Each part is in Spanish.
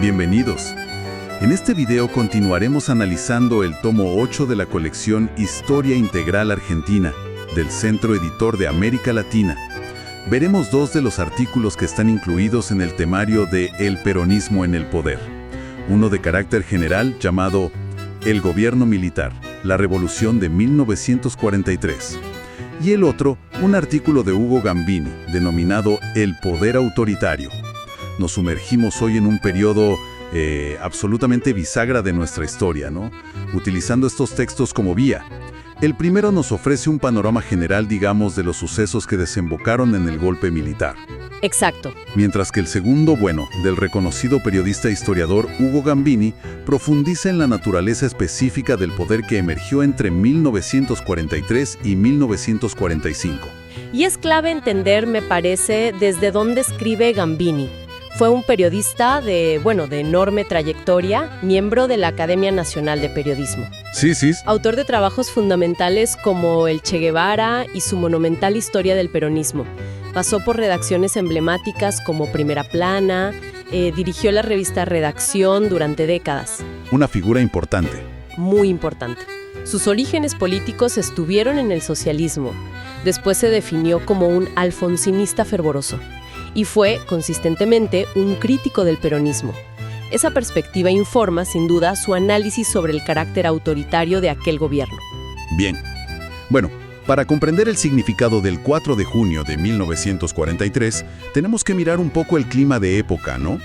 Bienvenidos. En este video continuaremos analizando el tomo 8 de la colección Historia Integral Argentina, del Centro Editor de América Latina. Veremos dos de los artículos que están incluidos en el temario de El peronismo en el poder. Uno de carácter general llamado El gobierno militar, la revolución de 1943. Y el otro, un artículo de Hugo Gambini, denominado El poder autoritario. Nos sumergimos hoy en un periodo absolutamente bisagra de nuestra historia, ¿no? Utilizando estos textos como vía. El primero nos ofrece un panorama general, digamos, de los sucesos que desembocaron en el golpe militar. Exacto. Mientras que el segundo, del reconocido periodista e historiador Hugo Gambini, profundiza en la naturaleza específica del poder que emergió entre 1943 y 1945. Y es clave entender, me parece, desde dónde escribe Gambini. Fue un periodista de enorme trayectoria, miembro de la Academia Nacional de Periodismo. Sí. Autor de trabajos fundamentales como El Che Guevara y su monumental Historia del Peronismo. Pasó por redacciones emblemáticas como Primera Plana, dirigió la revista Redacción durante décadas. Una figura importante. Muy importante. Sus orígenes políticos estuvieron en el socialismo. Después se definió como un alfonsinista fervoroso. Y fue, consistentemente, un crítico del peronismo. Esa perspectiva informa, sin duda, su análisis sobre el carácter autoritario de aquel gobierno. Bien. Para comprender el significado del 4 de junio de 1943, tenemos que mirar un poco el clima de época, ¿no?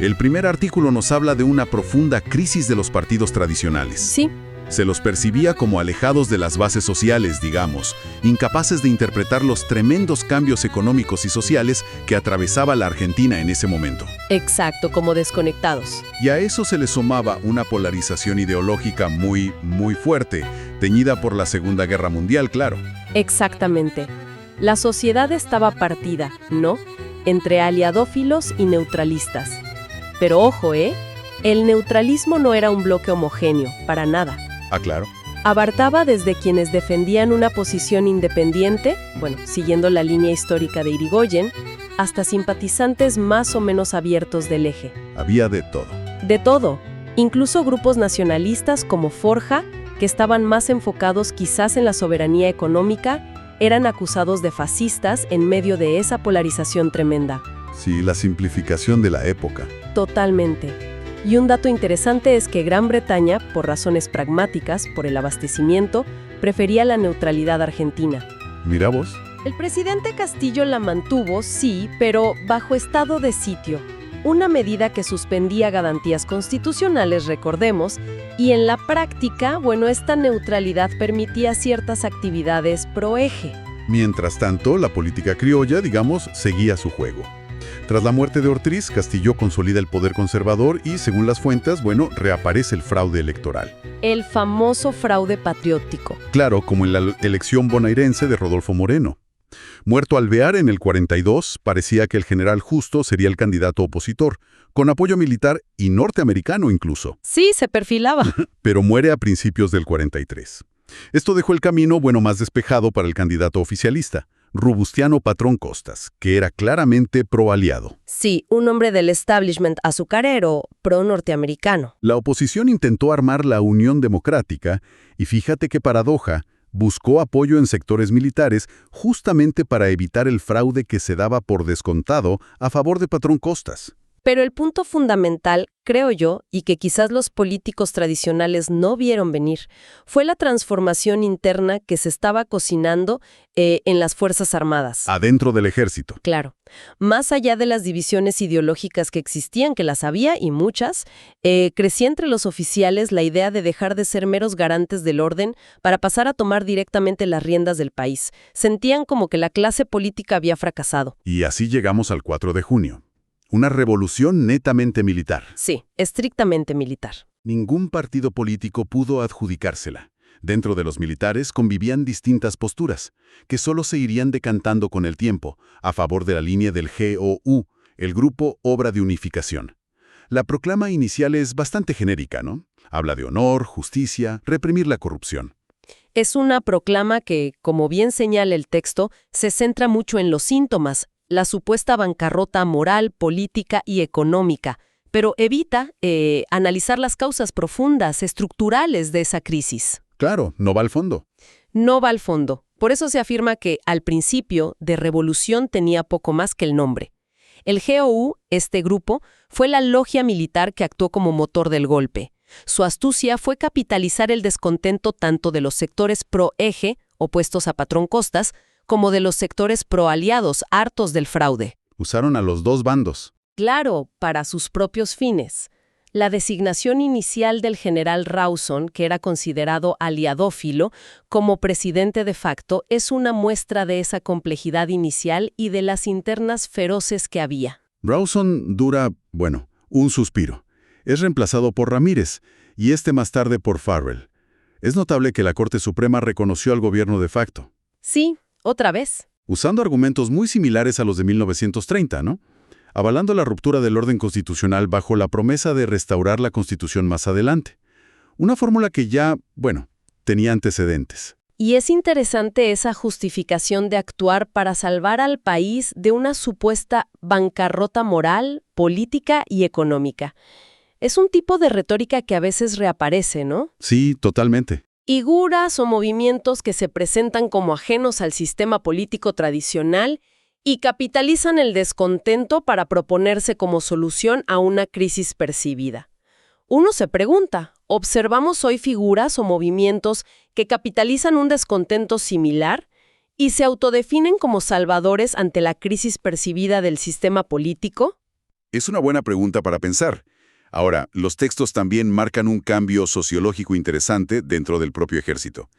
El primer artículo nos habla de una profunda crisis de los partidos tradicionales. Sí. Se los percibía como alejados de las bases sociales, digamos, incapaces de interpretar los tremendos cambios económicos y sociales que atravesaba la Argentina en ese momento. Exacto, como desconectados. Y a eso se le sumaba una polarización ideológica muy fuerte, teñida por la Segunda Guerra Mundial, claro. Exactamente. La sociedad estaba partida, ¿no?, entre aliadófilos y neutralistas. Pero ojo, el neutralismo no era un bloque homogéneo, para nada. Ah, claro. Abarcaba desde quienes defendían una posición independiente, siguiendo la línea histórica de Irigoyen, hasta simpatizantes más o menos abiertos del eje. Había de todo. De todo. Incluso grupos nacionalistas como Forja, que estaban más enfocados quizás en la soberanía económica, eran acusados de fascistas en medio de esa polarización tremenda. Sí, la simplificación de la época. Totalmente. Y un dato interesante es que Gran Bretaña, por razones pragmáticas, por el abastecimiento, prefería la neutralidad argentina. Mira vos. El presidente Castillo la mantuvo, sí, pero bajo estado de sitio. Una medida que suspendía garantías constitucionales, recordemos, y en la práctica, esta neutralidad permitía ciertas actividades pro eje. Mientras tanto, la política criolla, seguía su juego. Tras la muerte de Ortiz, Castillo consolida el poder conservador y, según las fuentes, reaparece el fraude electoral. El famoso fraude patriótico. Claro, como en la elección bonaerense de Rodolfo Moreno. Muerto Alvear en el 42, parecía que el general Justo sería el candidato opositor, con apoyo militar y norteamericano incluso. Sí, se perfilaba. Pero muere a principios del 43. Esto dejó el camino, más despejado para el candidato oficialista, Robustiano Patrón Costas, que era claramente pro-aliado. Sí, un hombre del establishment azucarero, pro-norteamericano. La oposición intentó armar la Unión Democrática y fíjate qué paradoja, buscó apoyo en sectores militares justamente para evitar el fraude que se daba por descontado a favor de Patrón Costas. Pero el punto fundamental, creo yo, y que quizás los políticos tradicionales no vieron venir, fue la transformación interna que se estaba cocinando en las Fuerzas Armadas. Adentro del ejército. Claro. Más allá de las divisiones ideológicas que existían, que las había y muchas, crecía entre los oficiales la idea de dejar de ser meros garantes del orden para pasar a tomar directamente las riendas del país. Sentían como que la clase política había fracasado. Y así llegamos al 4 de junio. Una revolución netamente militar. Sí, estrictamente militar. Ningún partido político pudo adjudicársela. Dentro de los militares convivían distintas posturas, que solo se irían decantando con el tiempo, a favor de la línea del GOU, el Grupo Obra de Unificación. La proclama inicial es bastante genérica, ¿no? Habla de honor, justicia, reprimir la corrupción. Es una proclama que, como bien señala el texto, se centra mucho en los síntomas, la supuesta bancarrota moral, política y económica, pero evita analizar las causas profundas, estructurales de esa crisis. Claro, no va al fondo. No va al fondo. Por eso se afirma que, al principio, de revolución tenía poco más que el nombre. El GOU, este grupo, fue la logia militar que actuó como motor del golpe. Su astucia fue capitalizar el descontento tanto de los sectores pro-eje, opuestos a Patrón Costas, como de los sectores pro-aliados, hartos del fraude. Usaron a los dos bandos. Claro, para sus propios fines. La designación inicial del general Rawson, que era considerado aliadófilo, como presidente de facto, es una muestra de esa complejidad inicial y de las internas feroces que había. Rawson dura, un suspiro. Es reemplazado por Ramírez, y más tarde por Farrell. Es notable que la Corte Suprema reconoció al gobierno de facto. Sí, otra vez. Usando argumentos muy similares a los de 1930, ¿no? Avalando la ruptura del orden constitucional bajo la promesa de restaurar la Constitución más adelante. Una fórmula que ya, tenía antecedentes. Y es interesante esa justificación de actuar para salvar al país de una supuesta bancarrota moral, política y económica. Es un tipo de retórica que a veces reaparece, ¿no? Sí, totalmente. Figuras o movimientos que se presentan como ajenos al sistema político tradicional y capitalizan el descontento para proponerse como solución a una crisis percibida. Uno se pregunta, ¿observamos hoy figuras o movimientos que capitalizan un descontento similar y se autodefinen como salvadores ante la crisis percibida del sistema político? Es una buena pregunta para pensar. Ahora, los textos también marcan un cambio sociológico interesante dentro del propio ejército.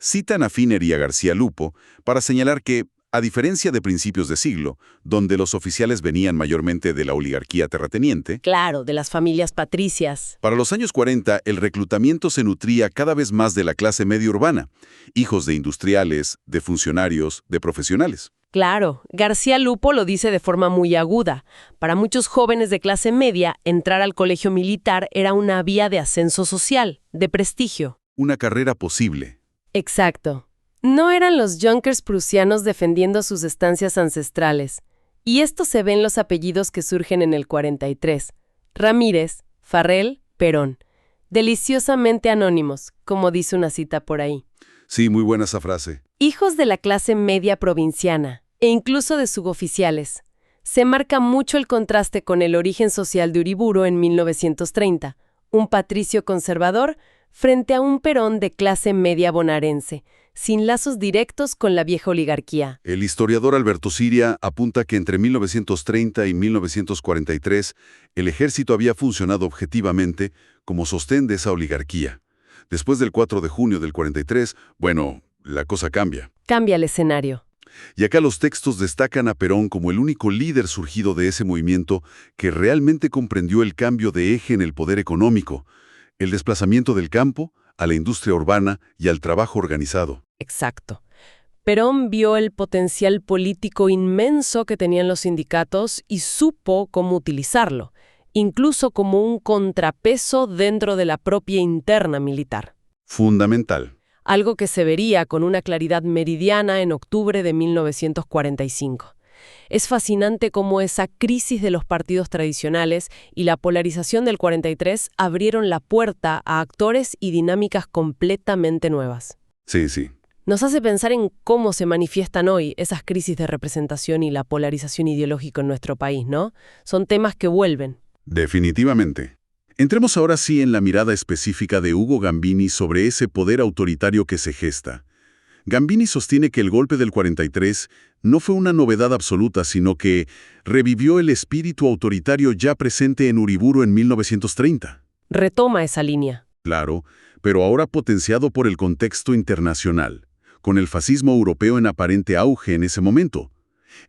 Citan a Finner y a García Lupo para señalar que, a diferencia de principios de siglo, donde los oficiales venían mayormente de la oligarquía terrateniente, claro, de las familias patricias. Para los años 40, el reclutamiento se nutría cada vez más de la clase media urbana, hijos de industriales, de funcionarios, de profesionales. Claro, García Lupo lo dice de forma muy aguda. Para muchos jóvenes de clase media, entrar al colegio militar era una vía de ascenso social, de prestigio. Una carrera posible. Exacto. No eran los Junkers prusianos defendiendo sus estancias ancestrales. Y esto se ve en los apellidos que surgen en el 43. Ramírez, Farrell, Perón. Deliciosamente anónimos, como dice una cita por ahí. Sí, muy buena esa frase. Hijos de la clase media provinciana, e incluso de suboficiales. Se marca mucho el contraste con el origen social de Uriburu en 1930, un patricio conservador frente a un Perón de clase media bonaerense, sin lazos directos con la vieja oligarquía. El historiador Alberto Siria apunta que entre 1930 y 1943 el ejército había funcionado objetivamente como sostén de esa oligarquía. Después del 4 de junio del 43, la cosa cambia. Cambia el escenario. Y acá los textos destacan a Perón como el único líder surgido de ese movimiento que realmente comprendió el cambio de eje en el poder económico, el desplazamiento del campo a la industria urbana y al trabajo organizado. Exacto. Perón vio el potencial político inmenso que tenían los sindicatos y supo cómo utilizarlo, incluso como un contrapeso dentro de la propia interna militar. Fundamental. Algo que se vería con una claridad meridiana en octubre de 1945. Es fascinante cómo esa crisis de los partidos tradicionales y la polarización del 43 abrieron la puerta a actores y dinámicas completamente nuevas. Sí. Nos hace pensar en cómo se manifiestan hoy esas crisis de representación y la polarización ideológica en nuestro país, ¿no? Son temas que vuelven. Definitivamente. Entremos ahora sí en la mirada específica de Hugo Gambini sobre ese poder autoritario que se gesta. Gambini sostiene que el golpe del 43 no fue una novedad absoluta, sino que revivió el espíritu autoritario ya presente en Uriburu en 1930. Retoma esa línea. Claro, pero ahora potenciado por el contexto internacional, con el fascismo europeo en aparente auge en ese momento.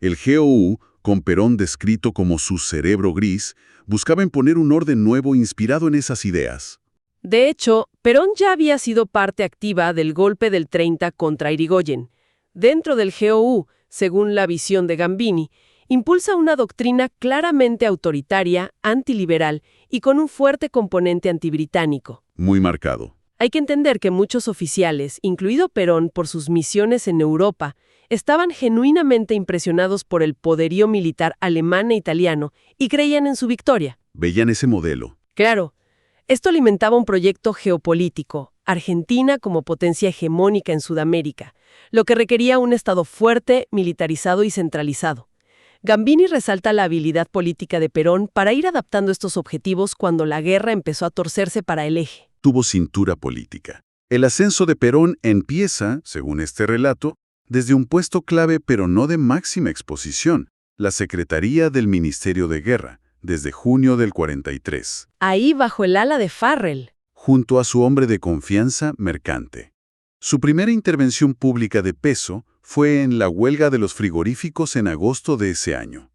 El GOU, con Perón descrito como su cerebro gris, buscaba imponer un orden nuevo inspirado en esas ideas. De hecho, Perón ya había sido parte activa del golpe del 30 contra Irigoyen. Dentro del GOU, según la visión de Gambini, impulsa una doctrina claramente autoritaria, antiliberal y con un fuerte componente antibritánico. Muy marcado. Hay que entender que muchos oficiales, incluido Perón por sus misiones en Europa, estaban genuinamente impresionados por el poderío militar alemán e italiano y creían en su victoria. Veían ese modelo. Claro, esto alimentaba un proyecto geopolítico, Argentina como potencia hegemónica en Sudamérica, lo que requería un Estado fuerte, militarizado y centralizado. Gambini resalta la habilidad política de Perón para ir adaptando estos objetivos cuando la guerra empezó a torcerse para el eje. Tuvo cintura política. El ascenso de Perón empieza, según este relato, desde un puesto clave pero no de máxima exposición, la Secretaría del Ministerio de Guerra, desde junio del 43. Ahí bajo el ala de Farrell. Junto a su hombre de confianza, Mercante. Su primera intervención pública de peso fue en la huelga de los frigoríficos en agosto de ese año.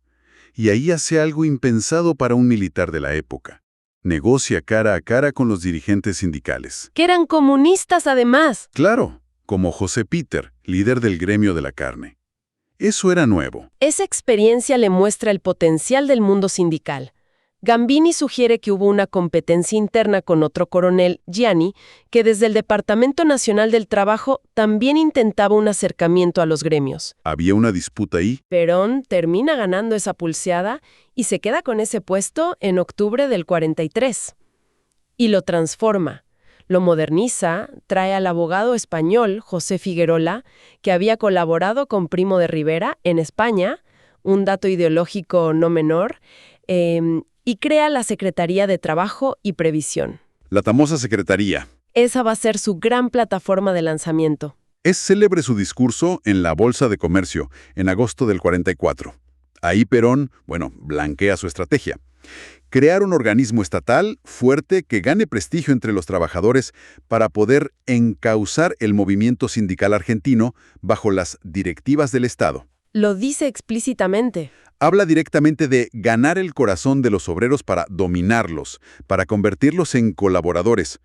Y ahí hace algo impensado para un militar de la época. Negocia cara a cara con los dirigentes sindicales. Que eran comunistas además. Claro, como José Peter, líder del gremio de la carne. Eso era nuevo. Esa experiencia le muestra el potencial del mundo sindical. Gambini sugiere que hubo una competencia interna con otro coronel, Gianni, que desde el Departamento Nacional del Trabajo también intentaba un acercamiento a los gremios. Había una disputa ahí. Perón termina ganando esa pulseada y se queda con ese puesto en octubre del 43. Y lo transforma. Lo moderniza, trae al abogado español José Figuerola, que había colaborado con Primo de Rivera en España, un dato ideológico no menor, y crea la Secretaría de Trabajo y Previsión. La famosa Secretaría. Esa va a ser su gran plataforma de lanzamiento. Es célebre su discurso en la Bolsa de Comercio, en agosto del 44. Ahí Perón, blanquea su estrategia. Crear un organismo estatal fuerte que gane prestigio entre los trabajadores para poder encauzar el movimiento sindical argentino bajo las directivas del Estado. Lo dice explícitamente. Habla directamente de ganar el corazón de los obreros para dominarlos, para convertirlos en colaboradores.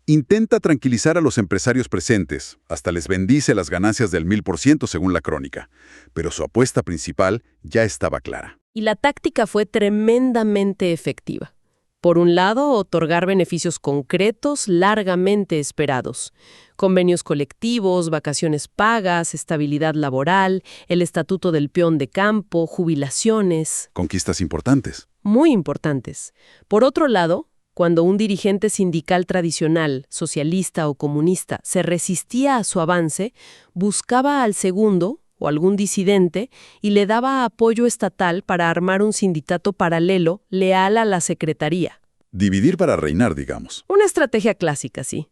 Intenta tranquilizar a los empresarios presentes, hasta les bendice las ganancias del 1000% según la crónica. Pero su apuesta principal ya estaba clara. Y la táctica fue tremendamente efectiva. Por un lado, otorgar beneficios concretos largamente esperados. Convenios colectivos, vacaciones pagas, estabilidad laboral, el estatuto del peón de campo, jubilaciones. Conquistas importantes. Muy importantes. Por otro lado, cuando un dirigente sindical tradicional, socialista o comunista, se resistía a su avance, buscaba al segundo o algún disidente y le daba apoyo estatal para armar un sindicato paralelo leal a la Secretaría. Dividir para reinar, digamos. Una estrategia clásica, sí.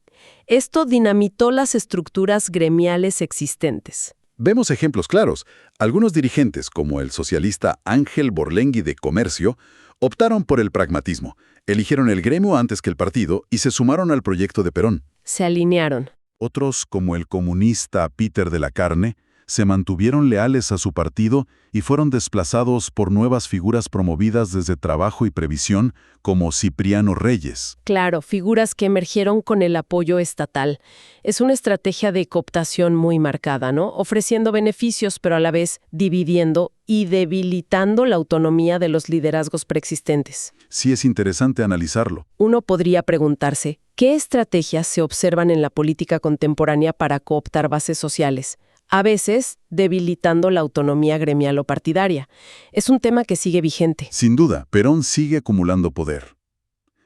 Esto dinamitó las estructuras gremiales existentes. Vemos ejemplos claros. Algunos dirigentes, como el socialista Ángel Borlengui de Comercio, optaron por el pragmatismo, eligieron el gremio antes que el partido y se sumaron al proyecto de Perón. Se alinearon. Otros, como el comunista Peter de la Carne, se mantuvieron leales a su partido y fueron desplazados por nuevas figuras promovidas desde Trabajo y Previsión, como Cipriano Reyes. Claro, figuras que emergieron con el apoyo estatal. Es una estrategia de cooptación muy marcada, ¿no? Ofreciendo beneficios, pero a la vez dividiendo y debilitando la autonomía de los liderazgos preexistentes. Sí es interesante analizarlo. Uno podría preguntarse, ¿qué estrategias se observan en la política contemporánea para cooptar bases sociales? A veces debilitando la autonomía gremial o partidaria. Es un tema que sigue vigente. Sin duda, Perón sigue acumulando poder.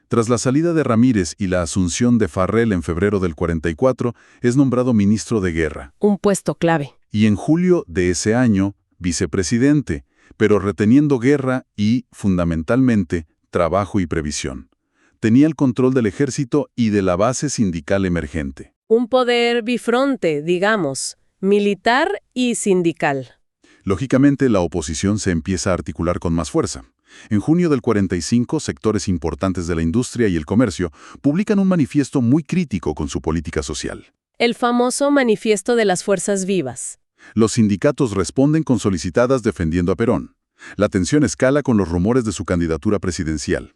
Tras la salida de Ramírez y la asunción de Farrell en febrero del 44, es nombrado ministro de Guerra. Un puesto clave. Y en julio de ese año, vicepresidente, pero reteniendo Guerra y, fundamentalmente, Trabajo y Previsión. Tenía el control del ejército y de la base sindical emergente. Un poder bifronte, digamos. Militar y sindical. Lógicamente, la oposición se empieza a articular con más fuerza. En junio del 45, sectores importantes de la industria y el comercio publican un manifiesto muy crítico con su política social. El famoso Manifiesto de las Fuerzas Vivas. Los sindicatos responden con solicitadas defendiendo a Perón. La tensión escala con los rumores de su candidatura presidencial.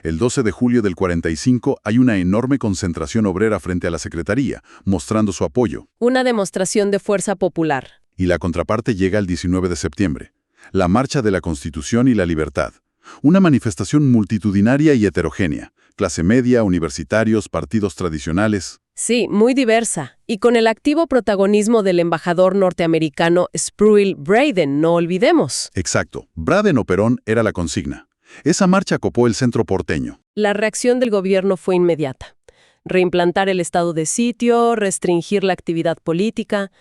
El 12 de julio del 45 hay una enorme concentración obrera frente a la Secretaría, mostrando su apoyo. Una demostración de fuerza popular. Y la contraparte llega el 19 de septiembre. La Marcha de la Constitución y la Libertad. Una manifestación multitudinaria y heterogénea. Clase media, universitarios, partidos tradicionales. Sí, muy diversa. Y con el activo protagonismo del embajador norteamericano Spruill Braden, no olvidemos. Exacto. Braden o Perón era la consigna. Esa marcha copó el centro porteño. La reacción del gobierno fue inmediata. Reimplantar el estado de sitio, restringir la actividad política.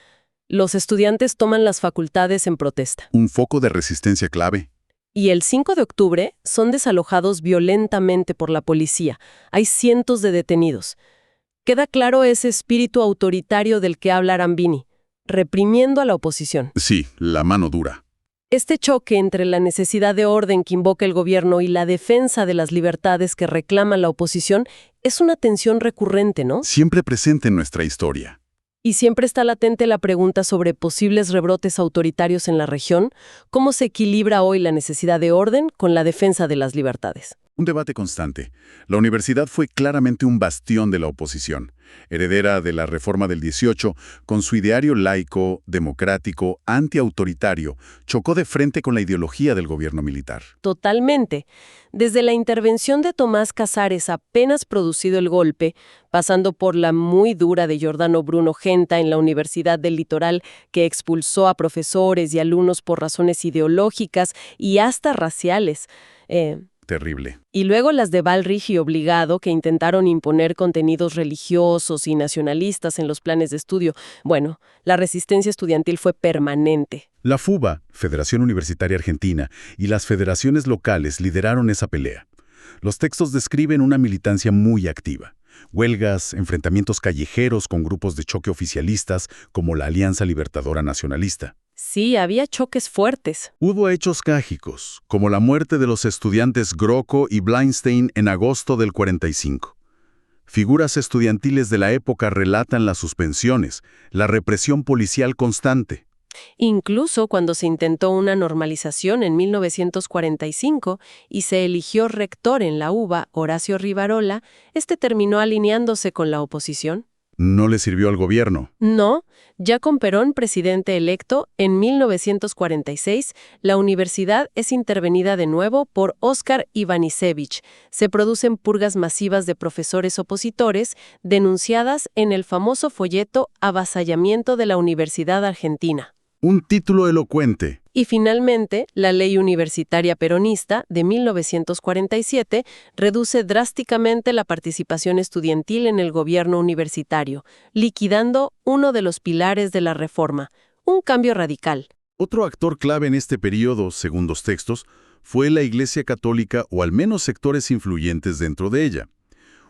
Los estudiantes toman las facultades en protesta. Un foco de resistencia clave. Y el 5 de octubre son desalojados violentamente por la policía. Hay cientos de detenidos. Queda claro ese espíritu autoritario del que habla Arambini, reprimiendo a la oposición. Sí, la mano dura. Este choque entre la necesidad de orden que invoca el gobierno y la defensa de las libertades que reclama la oposición es una tensión recurrente, ¿no? Siempre presente en nuestra historia. Y siempre está latente la pregunta sobre posibles rebrotes autoritarios en la región, cómo se equilibra hoy la necesidad de orden con la defensa de las libertades. Un debate constante. La universidad fue claramente un bastión de la oposición, heredera de la Reforma del 18, con su ideario laico, democrático, antiautoritario, chocó de frente con la ideología del gobierno militar. Totalmente. Desde la intervención de Tomás Casares apenas producido el golpe, pasando por la muy dura de Giordano Bruno Genta en la Universidad del Litoral, que expulsó a profesores y alumnos por razones ideológicas y hasta raciales. Terrible. Y luego las de Balrich y Obligado, que intentaron imponer contenidos religiosos y nacionalistas en los planes de estudio. Bueno, la resistencia estudiantil fue permanente. La FUBA, Federación Universitaria Argentina, y las federaciones locales lideraron esa pelea. Los textos describen una militancia muy activa. Huelgas, enfrentamientos callejeros con grupos de choque oficialistas como la Alianza Libertadora Nacionalista. Sí, había choques fuertes. Hubo hechos trágicos, como la muerte de los estudiantes Grocco y Blindstein en agosto del 45. Figuras estudiantiles de la época relatan las suspensiones, la represión policial constante. Incluso cuando se intentó una normalización en 1945 y se eligió rector en la UBA, Horacio Rivarola, este terminó alineándose con la oposición. No le sirvió al gobierno. No, ya con Perón presidente electo, en 1946, la universidad es intervenida de nuevo por Óscar Ivanišević. Se producen purgas masivas de profesores opositores, denunciadas en el famoso folleto Avasallamiento de la Universidad Argentina. Un título elocuente. Y finalmente, la Ley Universitaria Peronista de 1947 reduce drásticamente la participación estudiantil en el gobierno universitario, liquidando uno de los pilares de la reforma, un cambio radical. Otro actor clave en este periodo, según los textos, fue la Iglesia Católica o al menos sectores influyentes dentro de ella.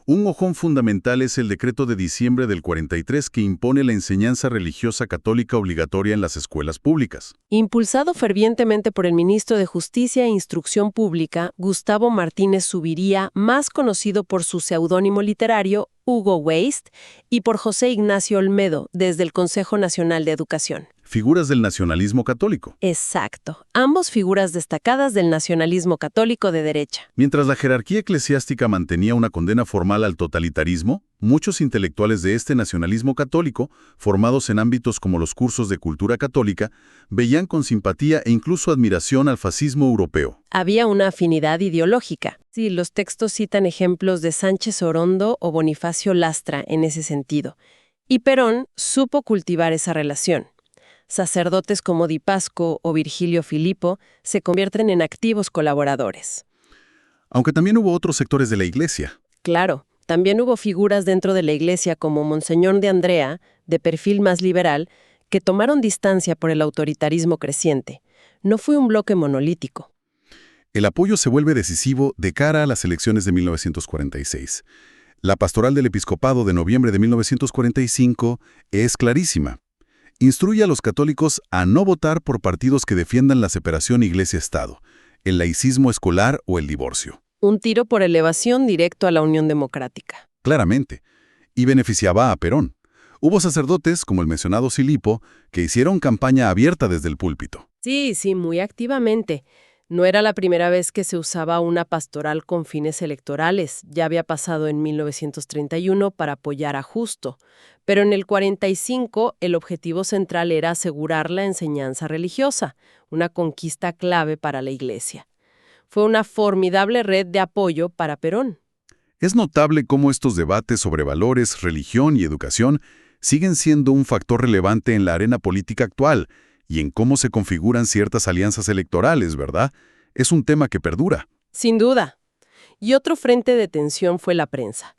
Un mojón fundamental es el decreto de diciembre del 43 que impone la enseñanza religiosa católica obligatoria en las escuelas públicas. Impulsado fervientemente por el ministro de Justicia e Instrucción Pública, Gustavo Martínez Zuviría, más conocido por su seudónimo literario, Hugo Weist, y por José Ignacio Olmedo, desde el Consejo Nacional de Educación. Figuras del nacionalismo católico. Exacto, ambos figuras destacadas del nacionalismo católico de derecha. Mientras la jerarquía eclesiástica mantenía una condena formal al totalitarismo, muchos intelectuales de este nacionalismo católico, formados en ámbitos como los cursos de cultura católica, veían con simpatía e incluso admiración al fascismo europeo. Había una afinidad ideológica. Sí, los textos citan ejemplos de Sánchez Orondo o Bonifacio Lastra en ese sentido. Y Perón supo cultivar esa relación. Sacerdotes como Di Pasco o Virgilio Filipo se convierten en activos colaboradores. Aunque también hubo otros sectores de la Iglesia. Claro, también hubo figuras dentro de la Iglesia como Monseñor de Andrea, de perfil más liberal, que tomaron distancia por el autoritarismo creciente. No fue un bloque monolítico. El apoyo se vuelve decisivo de cara a las elecciones de 1946. La pastoral del episcopado de noviembre de 1945 es clarísima. Instruye a los católicos a no votar por partidos que defiendan la separación Iglesia-Estado, el laicismo escolar o el divorcio. Un tiro por elevación directo a la Unión Democrática. Claramente. Y beneficiaba a Perón. Hubo sacerdotes, como el mencionado Filipo, que hicieron campaña abierta desde el púlpito. Sí, muy activamente. No era la primera vez que se usaba una pastoral con fines electorales. Ya había pasado en 1931 para apoyar a Justo. Pero en el 45 el objetivo central era asegurar la enseñanza religiosa, una conquista clave para la Iglesia. Fue una formidable red de apoyo para Perón. Es notable cómo estos debates sobre valores, religión y educación siguen siendo un factor relevante en la arena política actual y en cómo se configuran ciertas alianzas electorales, ¿verdad? Es un tema que perdura. Sin duda. Y otro frente de tensión fue la prensa.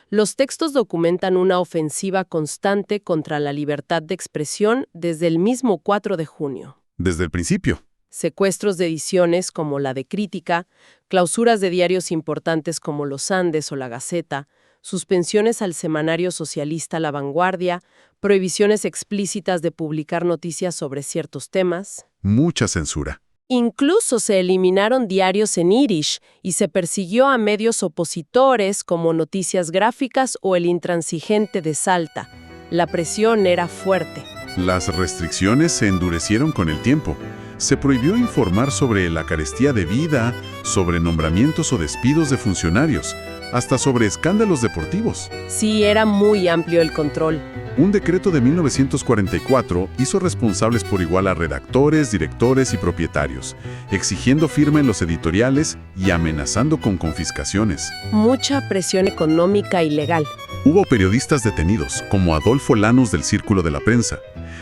Los textos documentan una ofensiva constante contra la libertad de expresión desde el mismo 4 de junio. Desde el principio. Secuestros de ediciones como la de Crítica, clausuras de diarios importantes como Los Andes o La Gaceta, suspensiones al semanario socialista La Vanguardia, prohibiciones explícitas de publicar noticias sobre ciertos temas. Mucha censura. Incluso se eliminaron diarios en Irish y se persiguió a medios opositores como Noticias Gráficas o El Intransigente de Salta. La presión era fuerte. Las restricciones se endurecieron con el tiempo. Se prohibió informar sobre la carestía de vida, sobre nombramientos o despidos de funcionarios, hasta sobre escándalos deportivos. Sí, era muy amplio el control. Un decreto de 1944 hizo responsables por igual a redactores, directores y propietarios, exigiendo firma en los editoriales y amenazando con confiscaciones. Mucha presión económica y legal. Hubo periodistas detenidos, como Adolfo Lanús del Círculo de la Prensa.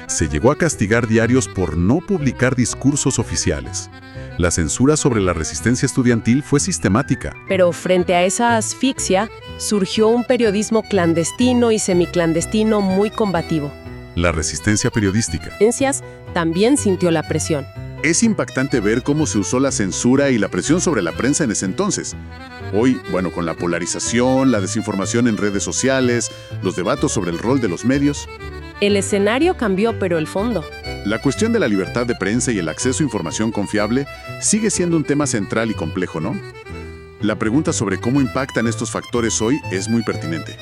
Se llegó a castigar diarios por no publicar discursos oficiales. La censura sobre la resistencia estudiantil fue sistemática. Pero frente a esa asfixia, surgió un periodismo clandestino y semiclandestino muy combativo. La resistencia periodística. Ciencias también sintió la presión. Es impactante ver cómo se usó la censura y la presión sobre la prensa en ese entonces. Hoy, con la polarización, la desinformación en redes sociales, los debates sobre el rol de los medios. El escenario cambió, pero el fondo. La cuestión de la libertad de prensa y el acceso a información confiable sigue siendo un tema central y complejo, ¿no? La pregunta sobre cómo impactan estos factores hoy es muy pertinente.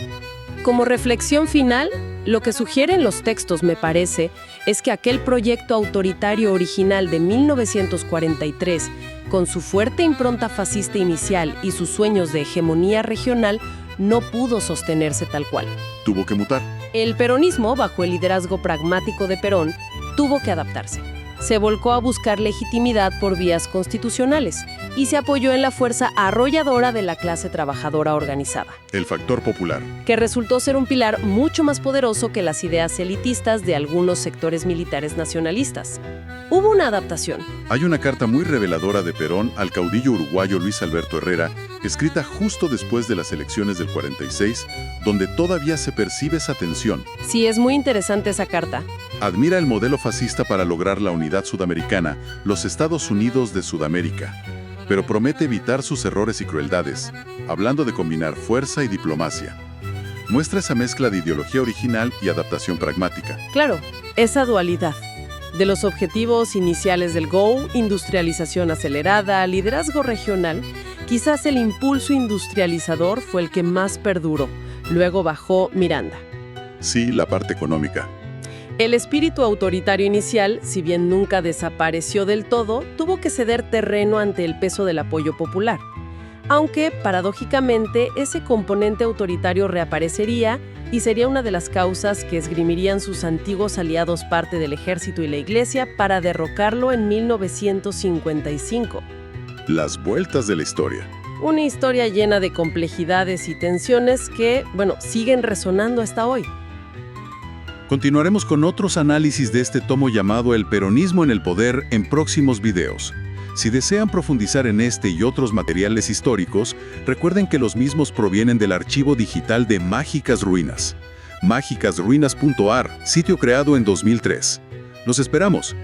Como reflexión final, lo que sugieren los textos, me parece, es que aquel proyecto autoritario original de 1943, con su fuerte impronta fascista inicial y sus sueños de hegemonía regional, no pudo sostenerse tal cual. Tuvo que mutar. El peronismo, bajo el liderazgo pragmático de Perón, tuvo que adaptarse. Se volcó a buscar legitimidad por vías constitucionales y se apoyó en la fuerza arrolladora de la clase trabajadora organizada, El factor popular. que resultó ser un pilar mucho más poderoso que las ideas elitistas de algunos sectores militares nacionalistas. Hubo una adaptación. Hay una carta muy reveladora de Perón al caudillo uruguayo Luis Alberto Herrera, escrita justo después de las elecciones del 46, donde todavía se percibe esa tensión. Sí, es muy interesante esa carta. Admira el modelo fascista para lograr la unidad sudamericana, los Estados Unidos de Sudamérica, pero promete evitar sus errores y crueldades, hablando de combinar fuerza y diplomacia. Muestra esa mezcla de ideología original y adaptación pragmática. Claro, esa dualidad. De los objetivos iniciales del GO, industrialización acelerada, liderazgo regional, quizás el impulso industrializador fue el que más perduró. Luego bajó Miranda. Sí, la parte económica. El espíritu autoritario inicial, si bien nunca desapareció del todo, tuvo que ceder terreno ante el peso del apoyo popular. Aunque, paradójicamente, ese componente autoritario reaparecería y sería una de las causas que esgrimirían sus antiguos aliados parte del ejército y la iglesia para derrocarlo en 1955. Las vueltas de la historia. Una historia llena de complejidades y tensiones que, siguen resonando hasta hoy. Continuaremos con otros análisis de este tomo llamado El peronismo en el poder en próximos videos. Si desean profundizar en este y otros materiales históricos, recuerden que los mismos provienen del archivo digital de Mágicas Ruinas, mágicasruinas.ar, sitio creado en 2003. Los esperamos.